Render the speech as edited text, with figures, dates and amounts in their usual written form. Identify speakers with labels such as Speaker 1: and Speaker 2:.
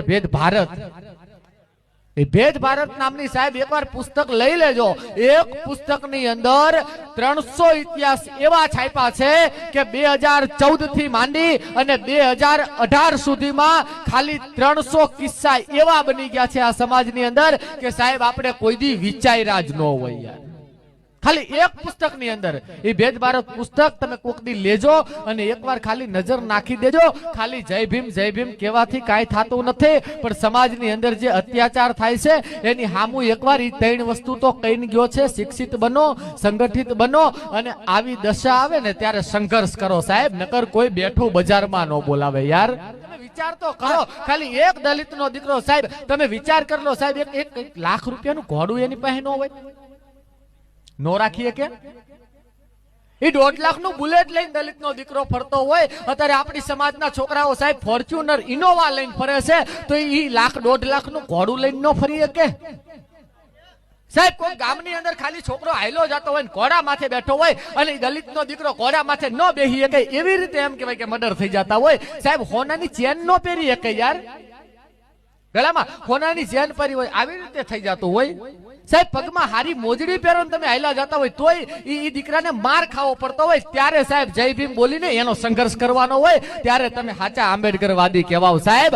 Speaker 1: ભેદ ભારત। એ ભેદ ભારત નામની સાહેબ એકવાર પુસ્તક લઈ લેજો। એક પુસ્તકની અંદર 300 ઇતિહાસ એવા છાપ્યા છે કે 2014 થી માંડી અને 2018 સુધીમાં ખાલી 300 કિસ્સા એવા બની ગયા છે આ સમાજની અંદર કે સાહેબ આપણે કોઈ દી વિચાર્યા જ ન હોય યાર। ખાલી એક પુસ્તકની અંદર એ ભેદ ભારત પુસ્તક તમે કોક દી લેજો અને એકવાર ખાલી નજર નાખી દેજો। ખાલી જય ભીમ કહેવાથી કાંઈ થતું નથી, પણ સમાજની અંદર જે અત્યાચાર થાય છે એની સામું એકવાર એ ત્રણ વસ્તુ તો કહીને ગયો છે। શિક્ષિત બનો, સંગઠિત બનો અને આવી દશા આવે ને ત્યારે સંઘર્ષ કરો સાહેબ, નકર કોઈ બેઠું બજારમાં ન બોલાવે યાર। વિચાર તો કરો, ખાલી એક દલિત નો દીકરો સાહેબ તમે વિચાર કરી લો સાહેબ, એક લાખ રૂપિયાનું ઘોડું એની પાસે ન હોય નો રાખીએ કે? એ 1.5 લાખ નું બુલેટ લઈને દલિત નો દીકરો ફરતો હોય। અત્યારે આપણી સમાજના છોકરાઓ સાહેબ ફોર્ચ્યુનર ઇનોવા લઈને ફરે છે, તો એ 1.5 લાખ નું ઘોડું લઈને ન ફરી શકે સાહેબ? કોઈ ગામની અંદર ખાલી છોકરો હાયલો જતો હોય ને ઘોડા માથે બેઠો હોય અને દલિત નો દીકરો ઘોડા માથે ન બેસી શકે, એવી રીતે એમ કહેવાય કે મર્ડર થઈ જતા હોય સાહેબ। હોનાની ચેન ન પહેરી શકે યાર, ગળામાં હોનાની ચેન પહેરી હોય આવી રીતે થઈ જતું હોય સાહેબ। પગમાં હારી મોજડી પહેરો ને તમે હાયલા જતા હોય તોય એ દીકરાને માર ખાવો પડતો હોય, ત્યારે સાહેબ જય ભીમ બોલીને એનો સંઘર્ષ કરવાનો હોય, ત્યારે તમે સાચા આંબેડકરવાદી કહેવાઓ સાહેબ।